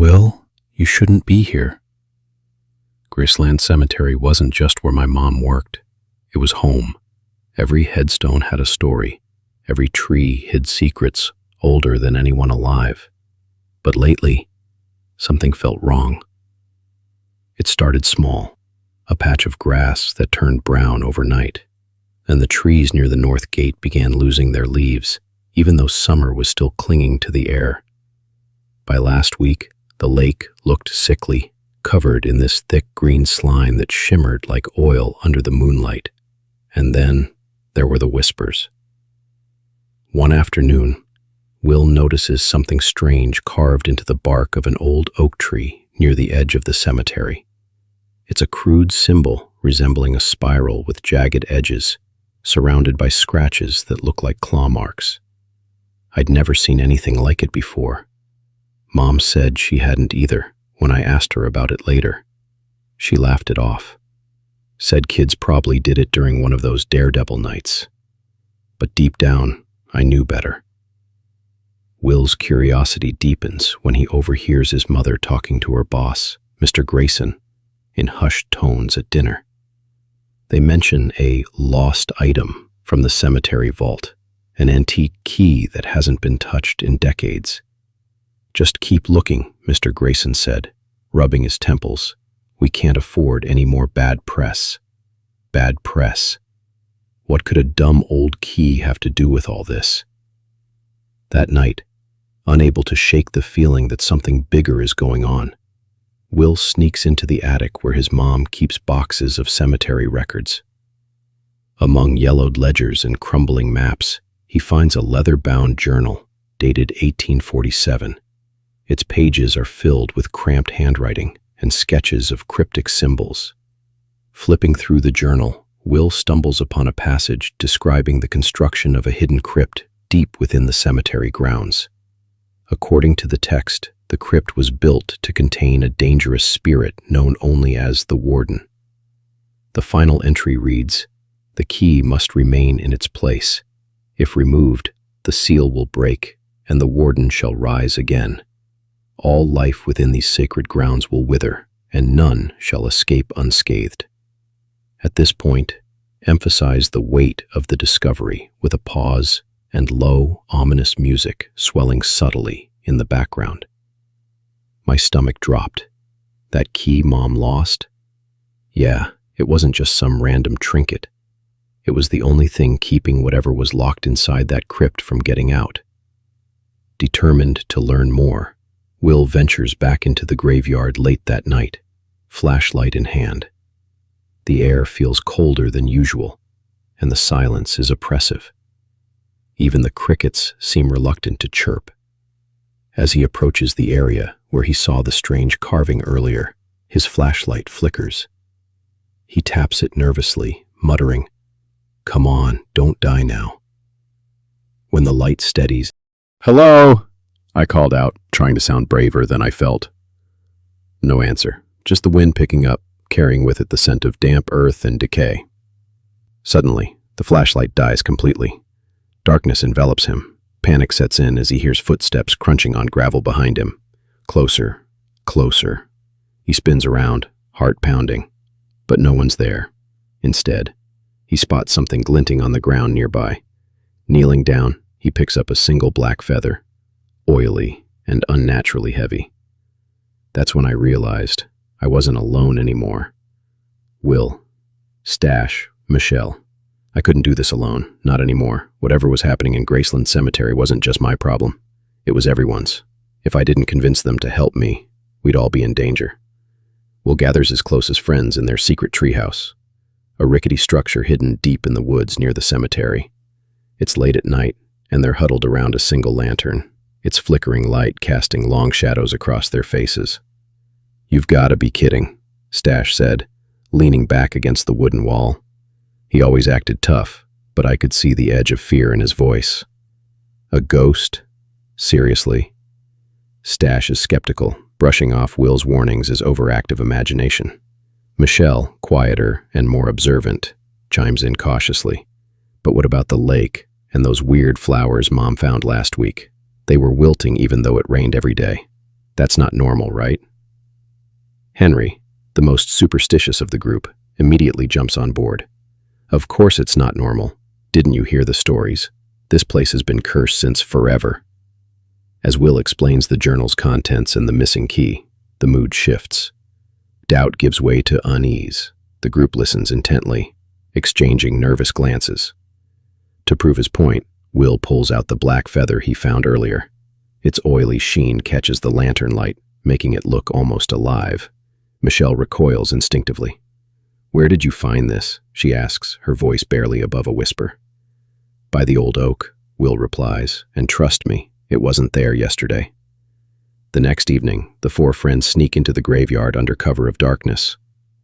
Will, you shouldn't be here. Graceland Cemetery wasn't just where my mom worked. It was home. Every headstone had a story. Every tree hid secrets older than anyone alive. But lately, something felt wrong. It started small, a patch of grass that turned brown overnight, and the trees near the north gate began losing their leaves, even though summer was still clinging to the air. By last week, the lake looked sickly, covered in this thick green slime that shimmered like oil under the moonlight. And then there were the whispers. One afternoon, Will notices something strange carved into the bark of an old oak tree near the edge of the cemetery. It's a crude symbol resembling a spiral with jagged edges, surrounded by scratches that look like claw marks. I'd never seen anything like it before. Mom said she hadn't either when I asked her about it later. She laughed it off, said kids probably did it during one of those daredevil nights. But deep down, I knew better. Will's curiosity deepens when he overhears his mother talking to her boss, Mr. Grayson, in hushed tones at dinner. They mention a lost item from the cemetery vault, an antique key that hasn't been touched in decades. "Just keep looking," Mr. Grayson said, rubbing his temples. "We can't afford any more bad press." Bad press. What could a dumb old key have to do with all this? That night, unable to shake the feeling that something bigger is going on, Will sneaks into the attic where his mom keeps boxes of cemetery records. Among yellowed ledgers and crumbling maps, he finds a leather-bound journal dated 1847. Its pages are filled with cramped handwriting and sketches of cryptic symbols. Flipping through the journal, Will stumbles upon a passage describing the construction of a hidden crypt deep within the cemetery grounds. According to the text, the crypt was built to contain a dangerous spirit known only as the Warden. The final entry reads, "The key must remain in its place. If removed, the seal will break, and the Warden shall rise again. All life within these sacred grounds will wither, and none shall escape unscathed." At this point, emphasize the weight of the discovery with a pause and low, ominous music swelling subtly in the background. My stomach dropped. That key Mom lost? Yeah, it wasn't just some random trinket. It was the only thing keeping whatever was locked inside that crypt from getting out. Determined to learn more, Will ventures back into the graveyard late that night, flashlight in hand. The air feels colder than usual, and the silence is oppressive. Even the crickets seem reluctant to chirp. As he approaches the area where he saw the strange carving earlier, his flashlight flickers. He taps it nervously, muttering, "Come on, don't die now." When the light steadies, "Hello!" I called out, trying to sound braver than I felt. No answer, just the wind picking up, carrying with it the scent of damp earth and decay. Suddenly, the flashlight dies completely. Darkness envelops him. Panic sets in as he hears footsteps crunching on gravel behind him. Closer, closer. He spins around, heart pounding, but no one's there. Instead, he spots something glinting on the ground nearby. Kneeling down, he picks up a single black feather, oily and unnaturally heavy. That's when I realized I wasn't alone anymore. Will, Stash, Michelle. I couldn't do this alone, not anymore. Whatever was happening in Graceland Cemetery wasn't just my problem. It was everyone's. If I didn't convince them to help me, we'd all be in danger. Will gathers his closest friends in their secret treehouse, a rickety structure hidden deep in the woods near the cemetery. It's late at night, and they're huddled around a single lantern, its flickering light casting long shadows across their faces. "You've got to be kidding," Stash said, leaning back against the wooden wall. He always acted tough, but I could see the edge of fear in his voice. "A ghost? Seriously?" Stash is skeptical, brushing off Will's warnings as overactive imagination. Michelle, quieter and more observant, chimes in cautiously. "But what about the lake and those weird flowers Mom found last week? They were wilting even though it rained every day." That's not normal, right? Henry, the most superstitious of the group, immediately jumps on board. Of course it's not normal. Didn't you hear the stories? This place has been cursed since forever. As Will explains the journal's contents and the missing key, the mood shifts. Doubt gives way to unease. The group listens intently, exchanging nervous glances. To prove his point, Will pulls out the black feather he found earlier. Its oily sheen catches the lantern light, making it look almost alive. Michelle recoils instinctively. "Where did you find this?" she asks, her voice barely above a whisper. "By the old oak," Will replies, "and trust me, it wasn't there yesterday." The next evening, the four friends sneak into the graveyard under cover of darkness.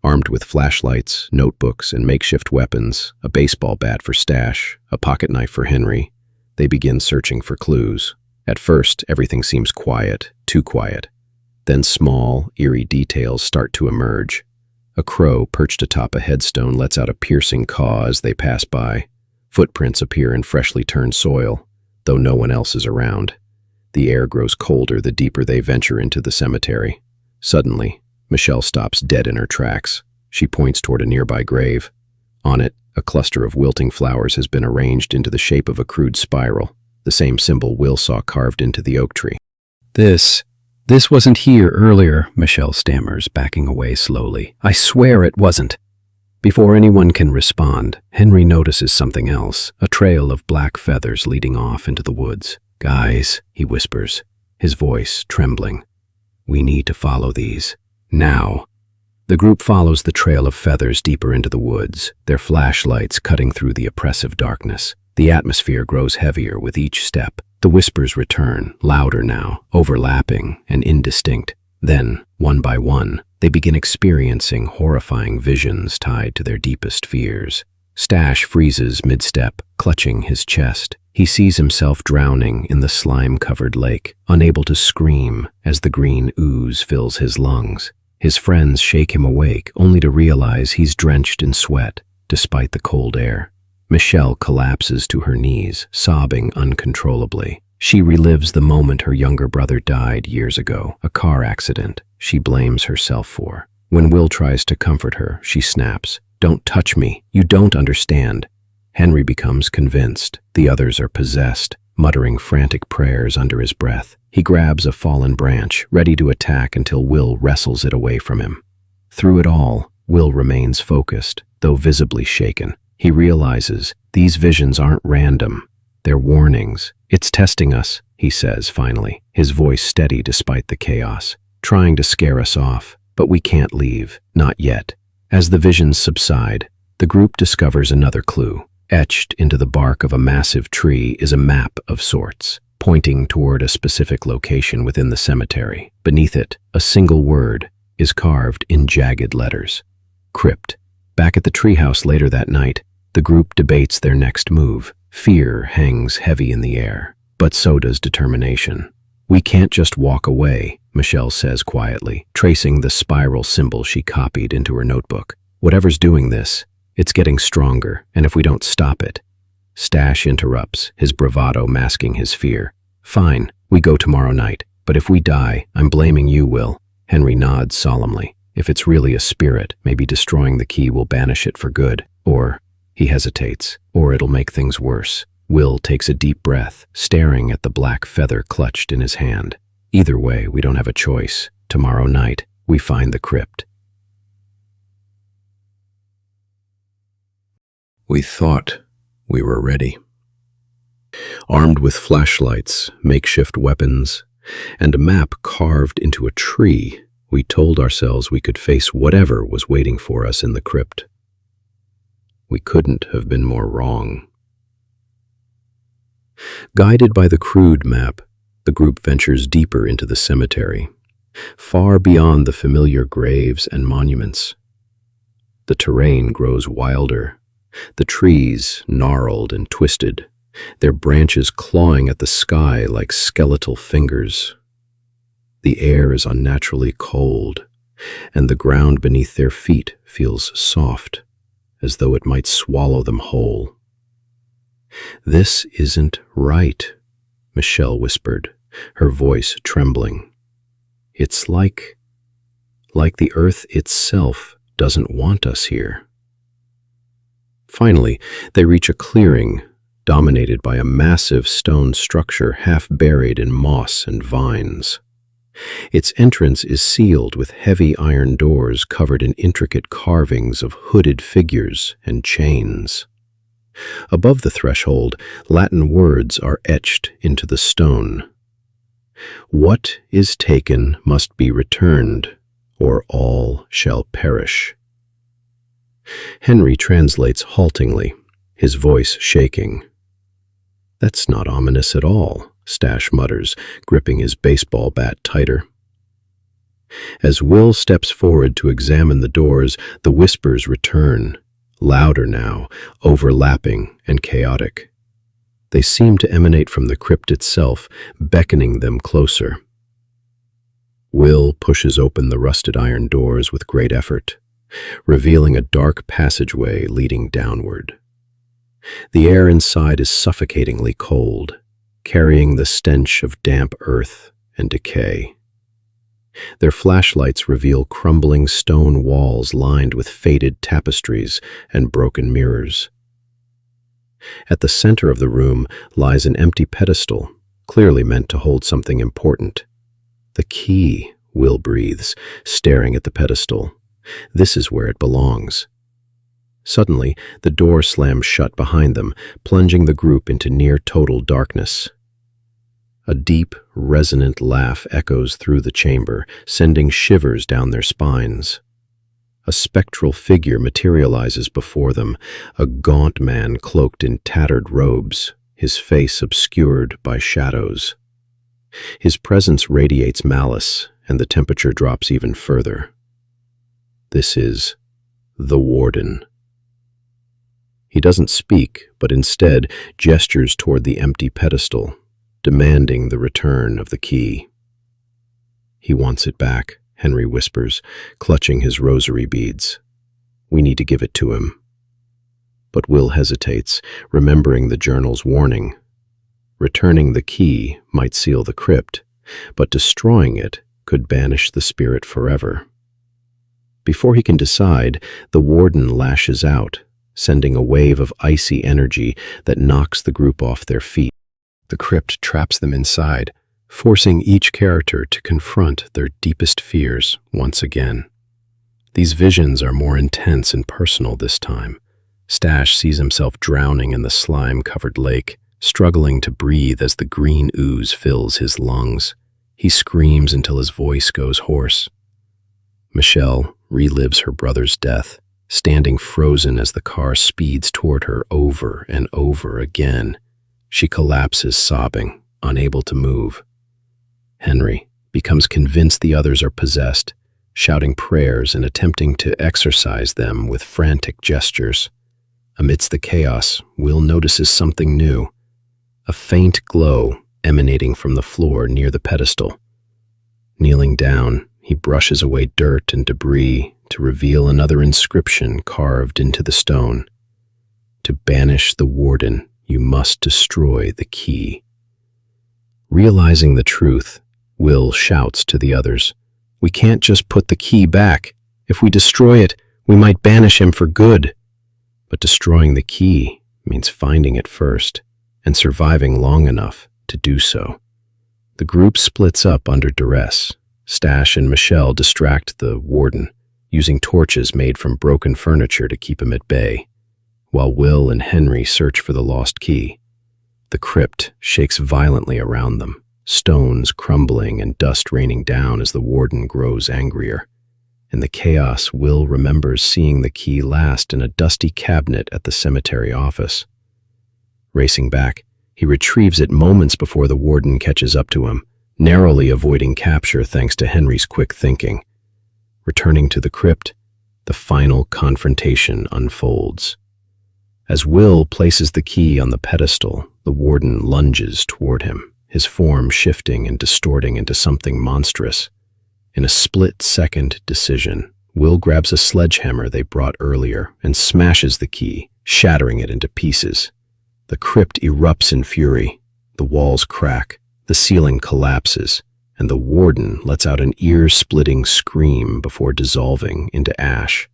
Armed with flashlights, notebooks, and makeshift weapons, a baseball bat for Stash, a pocket knife for Henry, they begin searching for clues. At first, everything seems quiet, too quiet. Then small, eerie details start to emerge. A crow perched atop a headstone lets out a piercing caw as they pass by. Footprints appear in freshly turned soil, though no one else is around. The air grows colder the deeper they venture into the cemetery. Suddenly, Michelle stops dead in her tracks. She points toward a nearby grave. On it, a cluster of wilting flowers has been arranged into the shape of a crude spiral, the same symbol Will saw carved into the oak tree. This wasn't here earlier," Michelle stammers, backing away slowly. "I swear it wasn't." Before anyone can respond, Henry notices something else, a trail of black feathers leading off into the woods. "Guys," he whispers, his voice trembling. "We need to follow these. Now." The group follows the trail of feathers deeper into the woods, their flashlights cutting through the oppressive darkness. The atmosphere grows heavier with each step. The whispers return, louder now, overlapping and indistinct. Then, one by one, they begin experiencing horrifying visions tied to their deepest fears. Stash freezes mid-step, clutching his chest. He sees himself drowning in the slime-covered lake, unable to scream as the green ooze fills his lungs. His friends shake him awake, only to realize he's drenched in sweat, despite the cold air. Michelle collapses to her knees, sobbing uncontrollably. She relives the moment her younger brother died years ago, a car accident she blames herself for. When Will tries to comfort her, she snaps, "Don't touch me, you don't understand." Henry becomes convinced. The others are possessed, muttering frantic prayers under his breath. He grabs a fallen branch, ready to attack until Will wrestles it away from him. Through it all, Will remains focused, though visibly shaken. He realizes these visions aren't random. They're warnings. "It's testing us," he says finally, his voice steady despite the chaos. "Trying to scare us off, but we can't leave, not yet." As the visions subside, the group discovers another clue. Etched into the bark of a massive tree is a map of sorts, pointing toward a specific location within the cemetery. Beneath it, a single word is carved in jagged letters. Crypt. Back at the treehouse later that night, the group debates their next move. Fear hangs heavy in the air, but so does determination. "We can't just walk away," Michelle says quietly, tracing the spiral symbol she copied into her notebook. "Whatever's doing this, it's getting stronger, and if we don't stop it..." Stash interrupts, his bravado masking his fear. "Fine, we go tomorrow night, but if we die, I'm blaming you, Will." Henry nods solemnly. "If it's really a spirit, maybe destroying the key will banish it for good, or..." He hesitates, "or it'll make things worse." Will takes a deep breath, staring at the black feather clutched in his hand. "Either way, we don't have a choice. Tomorrow night, we find the crypt." We thought we were ready. Armed with flashlights, makeshift weapons, and a map carved into a tree, we told ourselves we could face whatever was waiting for us in the crypt. We couldn't have been more wrong. Guided by the crude map, the group ventures deeper into the cemetery, far beyond the familiar graves and monuments. The terrain grows wilder, the trees gnarled and twisted, their branches clawing at the sky like skeletal fingers. The air is unnaturally cold, and the ground beneath their feet feels soft, as though it might swallow them whole. "This isn't right," Michelle whispered, her voice trembling. It's like the earth itself doesn't want us here. Finally, they reach a clearing dominated by a massive stone structure half buried in moss and vines. Its entrance is sealed with heavy iron doors covered in intricate carvings of hooded figures and chains. Above the threshold, Latin words are etched into the stone. "What is taken must be returned, or all shall perish." Henry translates haltingly, his voice shaking. "That's not ominous at all," Stash mutters, gripping his baseball bat tighter. As Will steps forward to examine the doors, the whispers return, louder now, overlapping and chaotic. They seem to emanate from the crypt itself, beckoning them closer. Will pushes open the rusted iron doors with great effort, revealing a dark passageway leading downward. The air inside is suffocatingly cold, carrying the stench of damp earth and decay. Their flashlights reveal crumbling stone walls lined with faded tapestries and broken mirrors. At the center of the room lies an empty pedestal, clearly meant to hold something important. "The key," Will breathes, staring at the pedestal. "This is where it belongs." Suddenly, the door slams shut behind them, plunging the group into near-total darkness. A deep, resonant laugh echoes through the chamber, sending shivers down their spines. A spectral figure materializes before them, a gaunt man cloaked in tattered robes, his face obscured by shadows. His presence radiates malice, and the temperature drops even further. This is the Warden. He doesn't speak, but instead gestures toward the empty pedestal, demanding the return of the key. "He wants it back," Henry whispers, clutching his rosary beads. "We need to give it to him." But Will hesitates, remembering the journal's warning. Returning the key might seal the crypt, but destroying it could banish the spirit forever. Before he can decide, the Warden lashes out, sending a wave of icy energy that knocks the group off their feet. The crypt traps them inside, forcing each character to confront their deepest fears once again. These visions are more intense and personal this time. Stash sees himself drowning in the slime-covered lake, struggling to breathe as the green ooze fills his lungs. He screams until his voice goes hoarse. Michelle relives her brother's death, standing frozen as the car speeds toward her over and over again. She collapses, sobbing, unable to move. Henry becomes convinced the others are possessed, shouting prayers and attempting to exorcise them with frantic gestures. Amidst the chaos, Will notices something new, a faint glow emanating from the floor near the pedestal. Kneeling down, he brushes away dirt and debris to reveal another inscription carved into the stone. "To banish the Warden, you must destroy the key." Realizing the truth, Will shouts to the others, "We can't just put the key back. If we destroy it, we might banish him for good." But destroying the key means finding it first and surviving long enough to do so. The group splits up under duress. Stash and Michelle distract the Warden, using torches made from broken furniture to keep him at bay, while Will and Henry search for the lost key. The crypt shakes violently around them, stones crumbling and dust raining down as the Warden grows angrier. In the chaos, Will remembers seeing the key last in a dusty cabinet at the cemetery office. Racing back, he retrieves it moments before the Warden catches up to him, narrowly avoiding capture thanks to Henry's quick thinking. Returning to the crypt, the final confrontation unfolds. As Will places the key on the pedestal, the Warden lunges toward him, his form shifting and distorting into something monstrous. In a split-second decision, Will grabs a sledgehammer they brought earlier and smashes the key, shattering it into pieces. The crypt erupts in fury. The walls crack, the ceiling collapses, and the warden lets out an ear-splitting scream before dissolving into ash.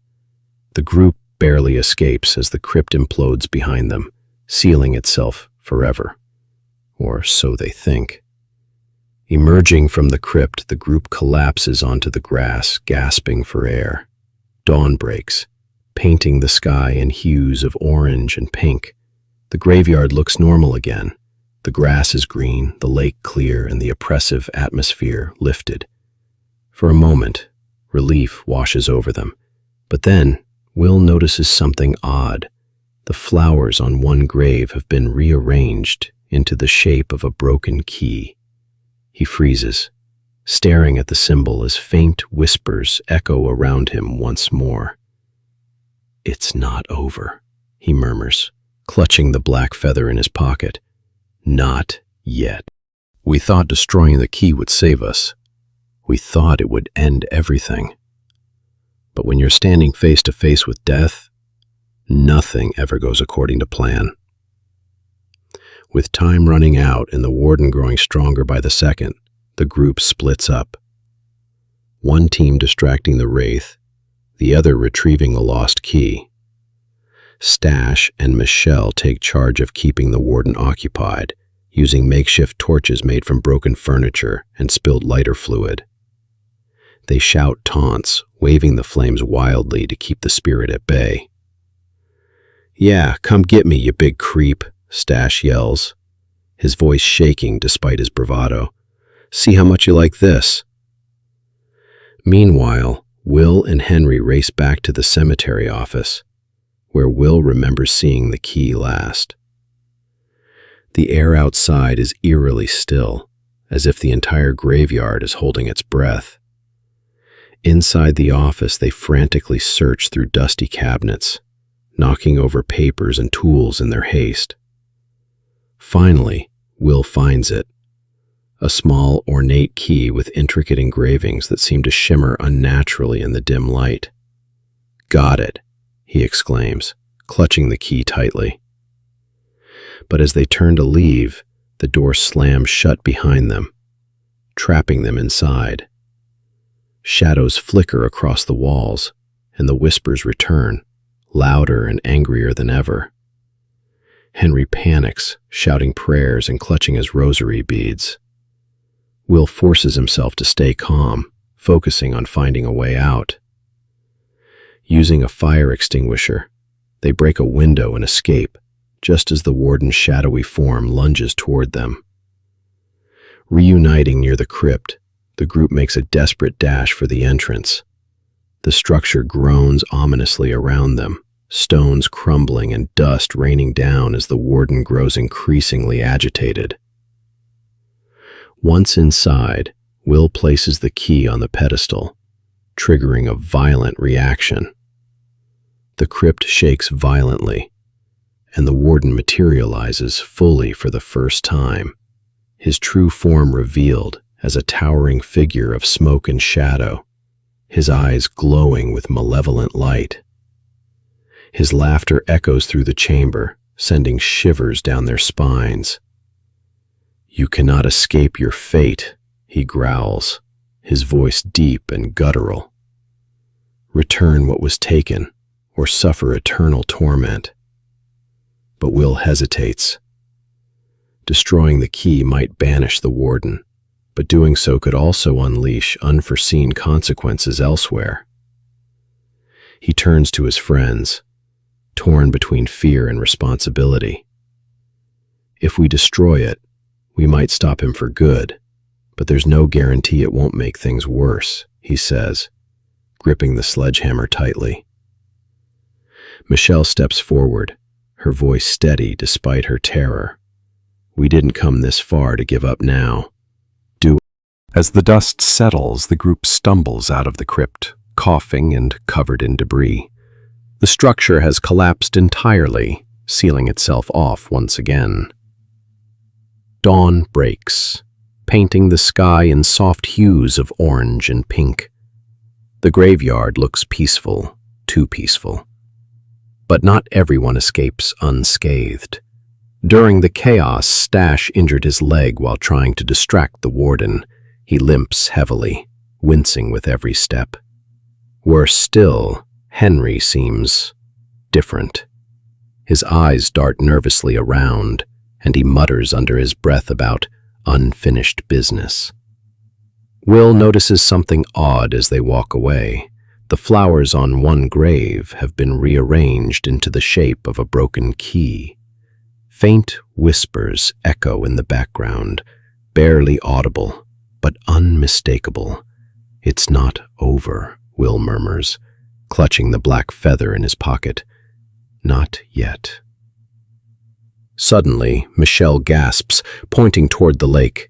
The group barely escapes as the crypt implodes behind them, sealing itself forever. Or so they think. Emerging from the crypt, the group collapses onto the grass, gasping for air. Dawn breaks, painting the sky in hues of orange and pink. The graveyard looks normal again. The grass is green, the lake clear, and the oppressive atmosphere lifted. For a moment, relief washes over them. But then, Will notices something odd. The flowers on one grave have been rearranged into the shape of a broken key. He freezes, staring at the symbol as faint whispers echo around him once more. "It's not over," he murmurs, clutching the black feather in his pocket. "Not yet. We thought destroying the key would save us. We thought it would end everything. But when you're standing face to face with death, nothing ever goes according to plan." With time running out and the warden growing stronger by the second, the group splits up. One team distracting the wraith, the other retrieving the lost key. Stash and Michelle take charge of keeping the warden occupied, using makeshift torches made from broken furniture and spilled lighter fluid. They shout taunts, waving the flames wildly to keep the spirit at bay. "Yeah, come get me, you big creep," Stash yells, his voice shaking despite his bravado. "See how much you like this." Meanwhile, Will and Henry race back to the cemetery office, where Will remembers seeing the key last. The air outside is eerily still, as if the entire graveyard is holding its breath. Inside the office, they frantically search through dusty cabinets, knocking over papers and tools in their haste. Finally, Will finds it. A small, ornate key with intricate engravings that seem to shimmer unnaturally in the dim light. "Got it," he exclaims, clutching the key tightly. But as they turn to leave, the door slams shut behind them, trapping them inside. Shadows flicker across the walls, and the whispers return, louder and angrier than ever. Henry panics, shouting prayers and clutching his rosary beads. Will forces himself to stay calm, focusing on finding a way out. Using a fire extinguisher, they break a window and escape, just as the warden's shadowy form lunges toward them. Reuniting near the crypt, the group makes a desperate dash for the entrance. The structure groans ominously around them, stones crumbling and dust raining down as the warden grows increasingly agitated. Once inside, Will places the key on the pedestal, triggering a violent reaction. The crypt shakes violently, and the warden materializes fully for the first time, his true form revealed as a towering figure of smoke and shadow, his eyes glowing with malevolent light. His laughter echoes through the chamber, sending shivers down their spines. "You cannot escape your fate," he growls, his voice deep and guttural. "Return what was taken, or suffer eternal torment." But Will hesitates. Destroying the key might banish the warden, but doing so could also unleash unforeseen consequences elsewhere. He turns to his friends, torn between fear and responsibility. "If we destroy it, we might stop him for good, but there's no guarantee it won't make things worse," he says, gripping the sledgehammer tightly. Michelle steps forward, her voice steady despite her terror. "We didn't come this far to give up now." As the dust settles, the group stumbles out of the crypt, coughing and covered in debris. The structure has collapsed entirely, sealing itself off once again. Dawn breaks, painting the sky in soft hues of orange and pink. The graveyard looks peaceful, too peaceful. But not everyone escapes unscathed. During the chaos, Stash injured his leg while trying to distract the warden, He limps heavily, wincing with every step. Worse still, Henry seems different. His eyes dart nervously around, and he mutters under his breath about unfinished business. Will notices something odd as they walk away. The flowers on one grave have been rearranged into the shape of a broken key. Faint whispers echo in the background, barely audible, but unmistakable. "It's not over," Will murmurs, clutching the black feather in his pocket. "Not yet." Suddenly, Michelle gasps, pointing toward the lake.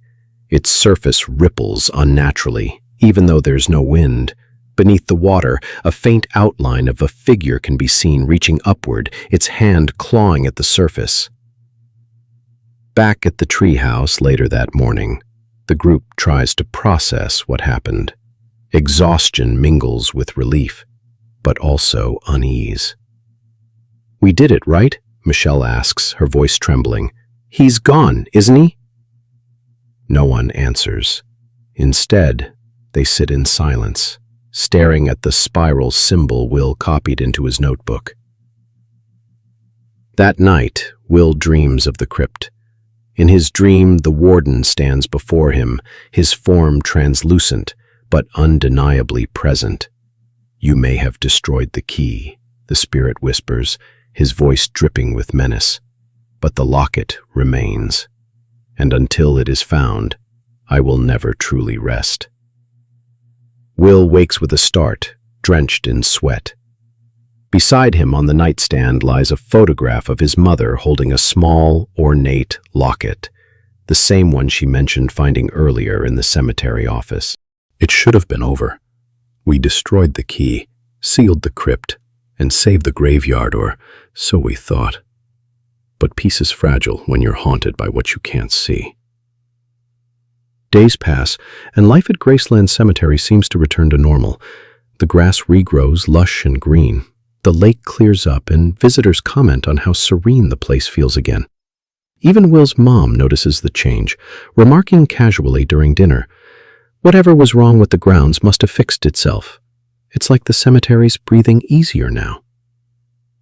Its surface ripples unnaturally, even though there's no wind. Beneath the water, a faint outline of a figure can be seen reaching upward, its hand clawing at the surface. Back at the treehouse later that morning, the group tries to process what happened. Exhaustion mingles with relief, but also unease. "We did it, right?" Michelle asks, her voice trembling. "He's gone, isn't he?" No one answers. Instead, they sit in silence, staring at the spiral symbol Will copied into his notebook. That night, Will dreams of the crypt. In his dream, the warden stands before him, his form translucent, but undeniably present. "You may have destroyed the key," the spirit whispers, his voice dripping with menace. "But the locket remains, and until it is found, I will never truly rest." Will wakes with a start, drenched in sweat. Beside him on the nightstand lies a photograph of his mother holding a small, ornate locket, the same one she mentioned finding earlier in the cemetery office. It should have been over. We destroyed the key, sealed the crypt, and saved the graveyard, or so we thought. But peace is fragile when you're haunted by what you can't see. Days pass, and life at Graceland Cemetery seems to return to normal. The grass regrows lush and green. The lake clears up, and visitors comment on how serene the place feels again. Even Will's mom notices the change, remarking casually during dinner, "Whatever was wrong with the grounds must have fixed itself. It's like the cemetery's breathing easier now."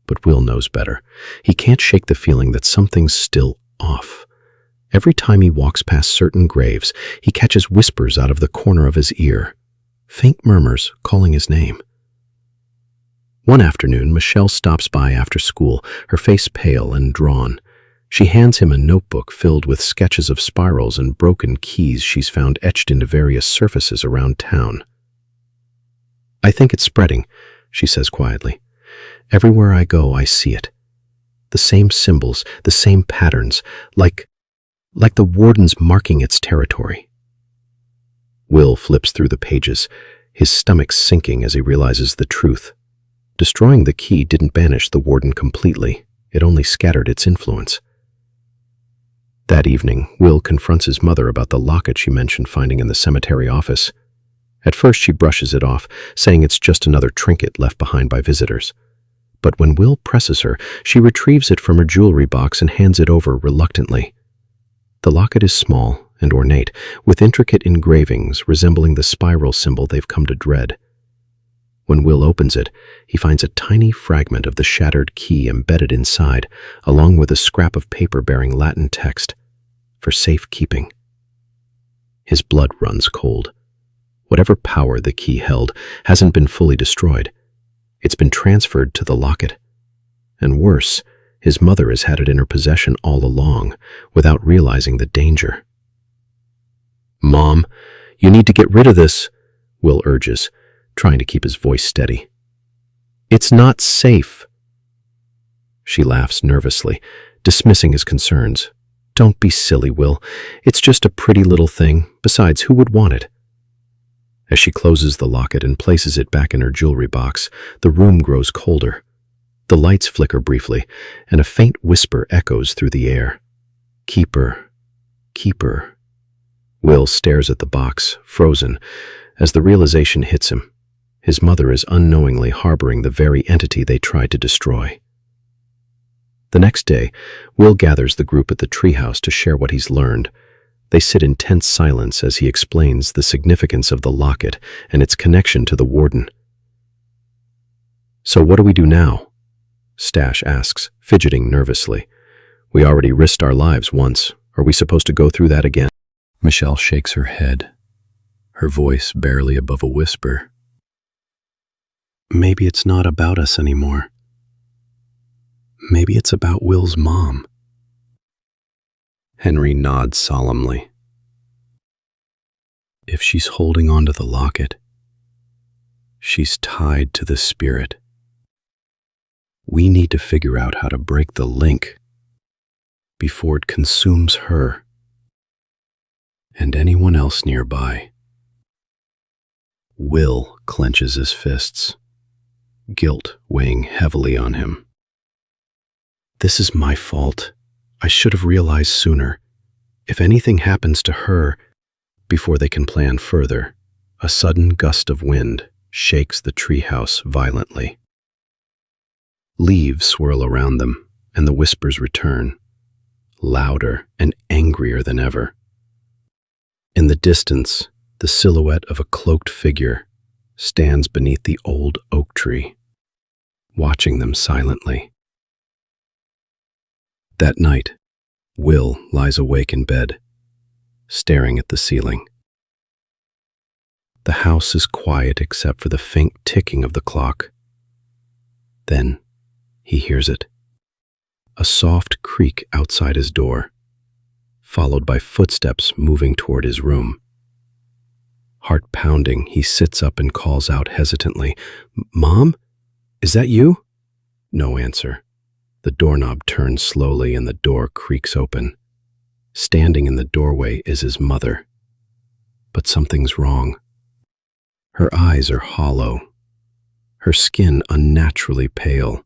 But Will knows better. He can't shake the feeling that something's still off. Every time he walks past certain graves, he catches whispers out of the corner of his ear, faint murmurs calling his name. One afternoon, Michelle stops by after school, her face pale and drawn. She hands him a notebook filled with sketches of spirals and broken keys she's found etched into various surfaces around town. "I think it's spreading," she says quietly. "Everywhere I go, I see it. The same symbols, the same patterns, like the warden's marking its territory." Will flips through the pages, his stomach sinking as he realizes the truth. Destroying the key didn't banish the warden completely, it only scattered its influence. That evening, Will confronts his mother about the locket she mentioned finding in the cemetery office. At first, she brushes it off, saying it's just another trinket left behind by visitors. But when Will presses her, she retrieves it from her jewelry box and hands it over reluctantly. The locket is small and ornate, with intricate engravings resembling the spiral symbol they've come to dread. When Will opens it, he finds a tiny fragment of the shattered key embedded inside, along with a scrap of paper bearing Latin text, "For safekeeping." His blood runs cold. Whatever power the key held hasn't been fully destroyed. It's been transferred to the locket. And worse, his mother has had it in her possession all along, without realizing the danger. "Mom, you need to get rid of this," Will urges, trying to keep his voice steady. "It's not safe." She laughs nervously, dismissing his concerns. "Don't be silly, Will. It's just a pretty little thing. Besides, who would want it?" As she closes the locket and places it back in her jewelry box, the room grows colder. The lights flicker briefly, and a faint whisper echoes through the air. "Keeper, keeper." Will stares at the box, frozen, as the realization hits him. His mother is unknowingly harboring the very entity they tried to destroy. The next day, Will gathers the group at the treehouse to share what he's learned. They sit in tense silence as he explains the significance of the locket and its connection to the warden. "So what do we do now?" Stash asks, fidgeting nervously. "We already risked our lives once. Are we supposed to go through that again?" Michelle shakes her head, her voice barely above a whisper. "Maybe it's not about us anymore. Maybe it's about Will's mom." Henry nods solemnly. If she's holding on to the locket, she's tied to the spirit. We need to figure out how to break the link before it consumes her and anyone else nearby. Will clenches his fists, guilt weighing heavily on him. "This is my fault. I should have realized sooner. If anything happens to her..." Before they can plan further, a sudden gust of wind shakes the treehouse violently. Leaves swirl around them, and the whispers return, louder and angrier than ever. In the distance, the silhouette of a cloaked figure stands beneath the old oak tree, watching them silently. That night, Will lies awake in bed, staring at the ceiling. The house is quiet except for the faint ticking of the clock. Then he hears it, a soft creak outside his door, followed by footsteps moving toward his room. Heart pounding, he sits up and calls out hesitantly, "Mom? Is that you?" No answer. The doorknob turns slowly and the door creaks open. Standing in the doorway is his mother. But something's wrong. Her eyes are hollow, her skin unnaturally pale,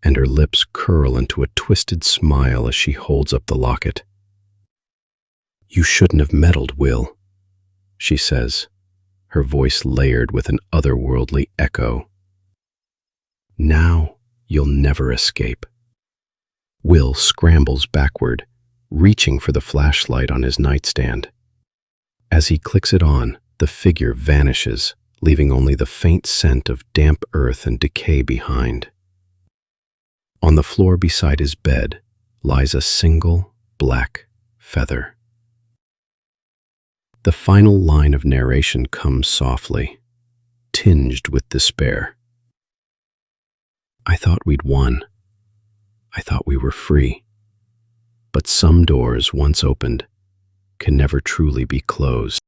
and her lips curl into a twisted smile as she holds up the locket. "You shouldn't have meddled, Will," she says, her voice layered with an otherworldly echo. "Now you'll never escape." Will scrambles backward, reaching for the flashlight on his nightstand. As he clicks it on, the figure vanishes, leaving only the faint scent of damp earth and decay behind. On the floor beside his bed lies a single black feather. The final line of narration comes softly, tinged with despair. "I thought we'd won. I thought we were free. But some doors, once opened, can never truly be closed."